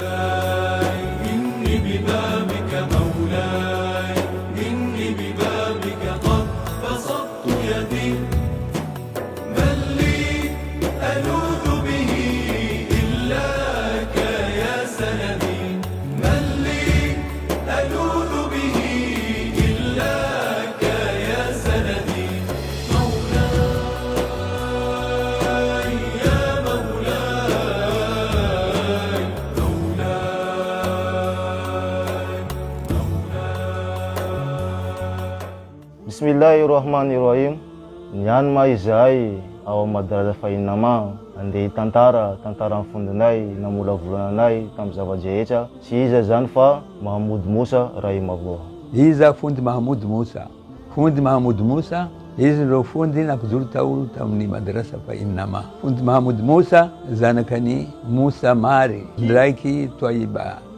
إني ببابك مولاي إني ببابك قد بسطت يدي من لي ألوذ به إلاك يا سندي من لي ألوذ به إلاك يا سندي مولاي يا مولاي Bismillahirrahmanirrahim. Niany ma izahay ao madrasa fahinama andeha tantarany fondinay namolavolonanay tamin'ny zava-drehetra tsy iza zany fa Mahamoud Moussa Rahimahullah. Iza Fundi Mahamoud Moussa. Fundi Mahamoud Moussa izy ireo fundi nampijoro tao tamin'ny madrasa fahinama. Fundi Mahamoud Moussa zanakany Moussa Mary ndraiky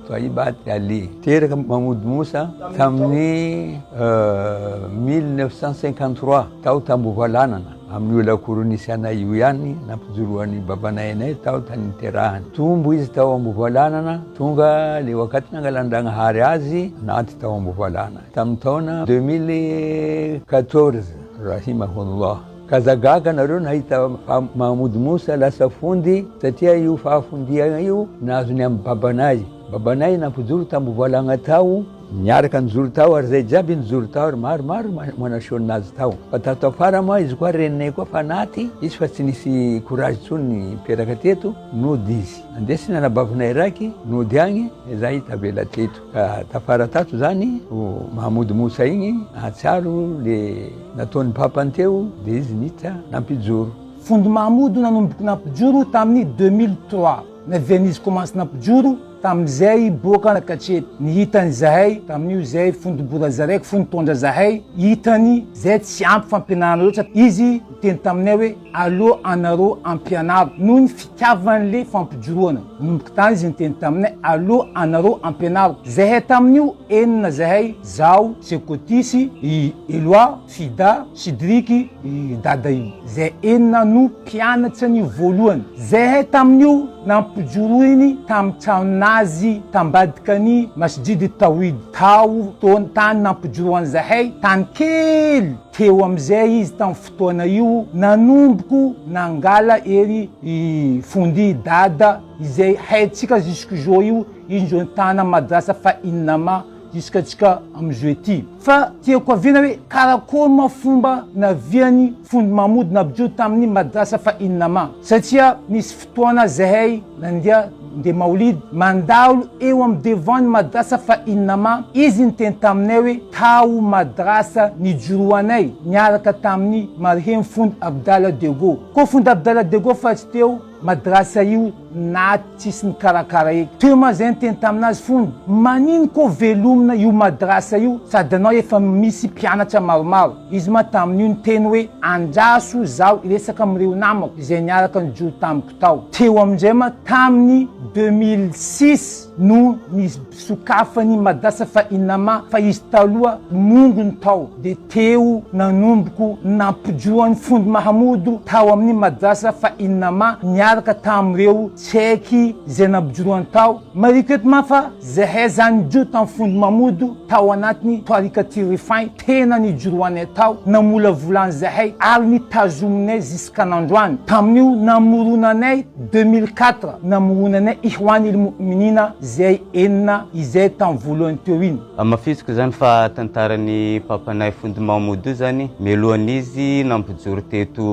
Toaibat Ali. Teraka Mahamoud Moussa tamin'ny 1953 tao tambovalanana amin'ny olakoronisiana io ihany nampijoroan'ny babanay anay tao tany terahany. Tombo izy tao ambovalanana tonga le wakati nangalan-dragnahary azy naty tao ambovalana tamin'ny taona 2014 rahimahullah. Kazagaga nareo nahita Mahamoud Moussa lasa fundi satria io fahafondiana io nazony amin'ny babanay. Babanay nampijoro tambovalana tao niaraka nijoro tao ary zay jiaby nijoro tao ary maromaro manasehonazy tao. Fa tato afara moa izy koa reninay koa fa naty izy fa tsy nisy courage tsony niperaka teto nody izy. Andesy nanabavinay raiky nody agny za hitavela teto. Ka tafara tato zany Mahamoud Moussa igny atsiaro le nataony papany teo de izy nita nampijoro. Fundi Mahamoud nanomboky nampijoro tamin'ny 2003 na Venise commence nampijoro tamin'izay boka nakatrety nihitany zahay tamin'io zay fundi boraza raiky fundi tondra zahay hitany zay tsy ampy fampianarana loatra izy teny taminay hoe allo anareo ampianaro noho ny fitiavan'le fampijoroana nomboky tany izy niteny taminay allo anareo ampianaro zahay tamin'io enina zahay zao Sekotisy Eloa Fida Sidriky dada io zay enina no mpianatra ny voalohany zahay tamin'io nampijoro iny tamin'ny tranonazy tambadikany masjidy Tawhid tao tany nampijoroany zahay tany kely teo amizay izy tamin'ny fotoana io nanomboko nangala ery fundi dada izay haitsika jusqu'au io izy tana madrasa fahinama jusqu'à amizao ety. Fa tiako avina hoe karakory mafomba naviany Fundi Mahamoud nampijoro tamin'ny madrasa fahinama satria nisy fotoana zahay nandeha maulid mandalo eo amin'ny devant ny madrasa fahinama izy niteny taminay hoe tao madrasa nijoroanay niaraka tamin'ny marehemu Fundi Abdallah Dego. Ko Fundi Abdallah Dego fa tsy teo madrasa io naty tsisy ny karakara eky. Teo ma zay niteny taminazy Fundi manino ko velomina io madrasa io sady anao efa misy mpianatra maromaro. Izy ma tamin'io niteny hoe andraso zaho iresaka amin'ireo namako izay niaraka nijoro tamiko tao. Teo amin'izay ma tamin'ny 2006 no nisokafany madrasa fahinama fa izy taloha mongony tao de teo nanomboko nampijoroany Fundi Mahamoud tao amin'ny madrasa fahinama niaraka tamin'ireo tsaiky zay nampijoroany tao. Mariketo ma fa zahay zany nijoro tamin'ny Fundi Mahamoud tao anatiny toarikaty refin tena nijoroany tao namolavolany zahay ary nitazominay jusqu'an'androany. Tamin'io namoronanay 2004 namoronanay Ihwanil Mu'minina zay enina izay tamin'ny voalohany teo iny. Mafisiko zany fa tantarany papanay Fundi Mahamoud zany meloan'izy nampijoro teto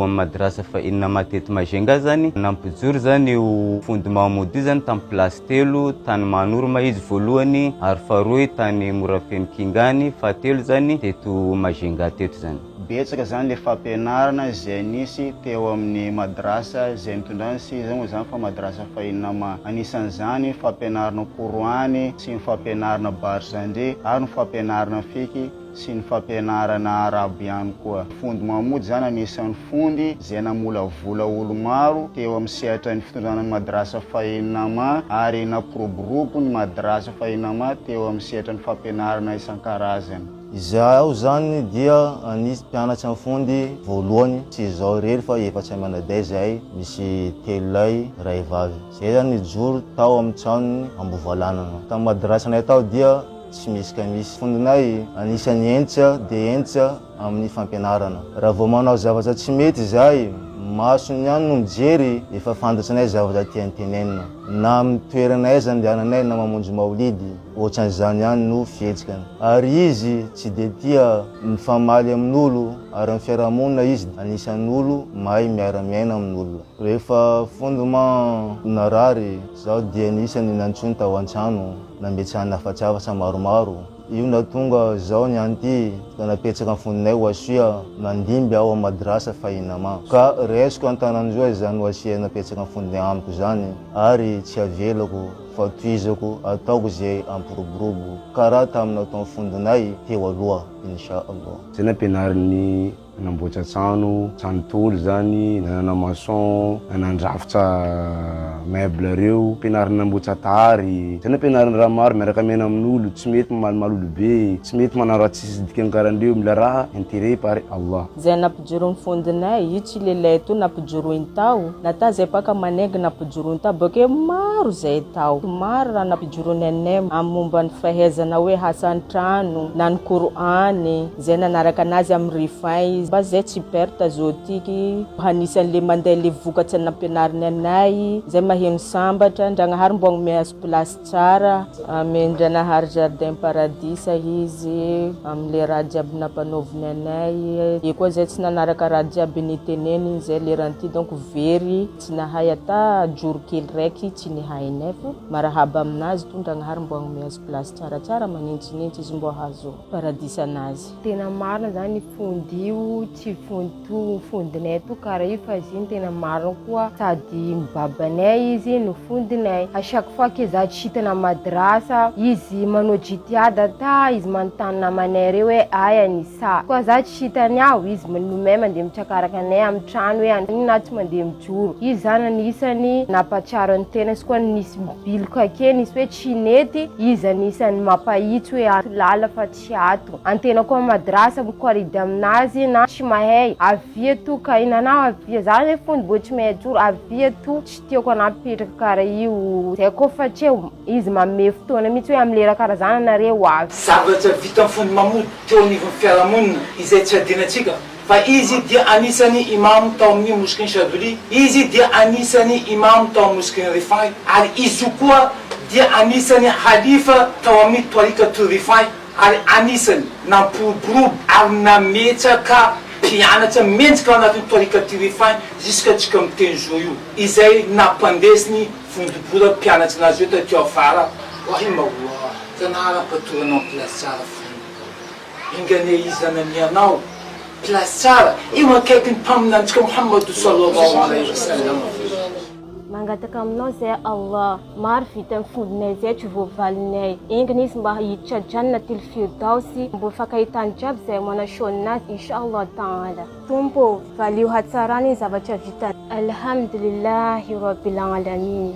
amin'ny madrasa fahinama teto Majenga zany nampijoro zany io Fundi Mahamoud zany tamin'ny place telo tany Manorma izy voalohany ary faharoa tany Morafeny Kingany fahatelo zany teto Majenga teto zany. Betsaka zany le fampianarana zay nisy teo amin'ny madrasa zay nitondrany sy zany zany fa madrasa fahinama anisan'izany fampianarana Qur'any sy ny fampianarana barzandre ary ny fampianarana fiky sy ny fampianarana arabo ihany koa. Fundi Mahamoud zany anisan'ny fundi zay namolavola olo maro teo amin'ny sehatra ny fitondrana ny madrasa fahinama ary nampiroborobo ny madrasa fahinama teo amin'ny sehatra ny fampianarana isan-karazany. Izaho zany dia anisy mpianatra amin'ny fondy voalohany, tsy izaho rery fa efatry amanaday zahay, misy 3 lahy, 2 vavy. Zay zany nijoro tao amin'ny tranony Ambovalanana. Tamin'ny madrasanay tao dia tsy misy ka misy. Fondinay anisan'ny entitra dia entitra amin'ny fampianarana. Raha vao manao zavatra tsy mety zahay, masony ihany no mijery, efa fantatsinay zavatra tiany tenenina. Na amin'ny toeranay zany andehananay na mamonjy maolidy, ohatran'izany ihany no fihetsikany. Ary izy tsy dia tia mifamaly amin'olo, ary amin'ny fiarahamonina izy anisan'olo mahay miara-miaina amin'olo. Rehefa fondement narary, zaho dia anisany nantsony tao an-trano, nametsahana afatrafatra maromaro. Io natonga zaho nianty ka napetraka amin'ny fondinay Oasia nandimby aho amin'ny madrasa Fahinama. Ka raisiko an-Tananjoa zany Oasia napetraka amin'ny fondinay amiko zany, ary tsy avelako fa toizako ataoko zay ampiroborobo karaha tamin'ny ataon'ny fondinay teo aloha, inshallah. Zay nampianarin'ny nanamboatra trano tolo zany, nanana maçon, nanandrafitra meuble reo, ampianariny namboatra tary. Zay nampianariny raha maro miaraka miaina amin'olo, tsy mety malimaly olo be, tsy mety manao raha tsisy dikany karahandreo, mila raha intérêt pare Allah. Zay nampijoro ny fondinay, io tsy lehilahy to nampijoroiny tao, nata zay paka manengy nampijoroiny tao, bakeo maro zay tao. Maro raha nampijoroiny anay amin'ny momba ny fahaizana hoe hasa an-trano, na ny Korany, zay nanaraka anazy amin'ny rifay. Mba zay tsy perta zotiky, hanisan'le mandeha le vokatry nampianariny anay, zay maheno sambatra, Ndragnahary mbo mihazo plasy tsara, Ndragnahary jardin paradisa izy, amile raha jiaby nampanaoviny anay. Io koa zay tsy nanaraka raha jiaby niteneniny, zay leranty donc very, tsy nahay ata joro kely raiky tsy nihainay fa marahaba aminazy to Ndragnahary mbo mihazo plasy tsaratsara manintsinintsy izy mbo hazo paradisa anazy. Tena marina zany fondy io, tsy fondinay to karaha io fa ziny tena marina koa, sady babanay izy no fondinay. À chaque fois que za tsy hitana madrasa, izy manao jitiada ta, izy manontany namanay reo hoe aya ny sa. Koa za tsy hitany aho, izy nomay mandeha mitsakaraka anay amin'ny trano hoe aniny na tsy mandeha mijoro. Izy zany anisany nampatsara ny tena, sy koa nisy biloka ke nisy hoe tsy nety, izy anisany mampahitsy hoe ato lala fa tsy ato. Antena koa madrasa mikoridy aminazy na tsy mahay, avia to ka inanao avia, zany hoe fondy mbo tsy mahay joro, avia to tsy tiako anapetraka karaha io. Zay koa fa tsy eo, izy manome fotoana mihitsy hoe amin'ny lera karaha zany anareo avy. Zavatra vita amin'ny fondy mamory teo anivon'ny fiarahamonina, izay tsy adinantsika fa izy dia anisany imamo tao amin'ny moskiny Chadoli, izy dia anisany imamo tao amin'ny moskiny Rifai, ary izy koa dia anisany halifa tao amin'ny toarikatul Rifai, ary anisany nampiroborobo ary nametraka mpianatra mentsika ao anatin'ny toarikatul Rifai jusqu'à tsika miteny zo io, izay nampandesiny fondibora mpianatra anazy eo tateo afara. Rahimahullah, Janahary ampatoranao plasy tsara fondy, ingane izy anamianao plasy tsara io akaiky ny mpaminantsika Muhammadu sallallahu alaihi wasallam. Mangataka aminao zay Allah, maro vita amin'ny fondinay zay tsy voavalinay. Ingany izy mba hiditra Jannatul Firdausi, mbo fakahitany jiaby zay manashonazy inshallah ta'ala. Tompo valio hatsarany zavatra vita. Alhamdulillahi rabbil alamin.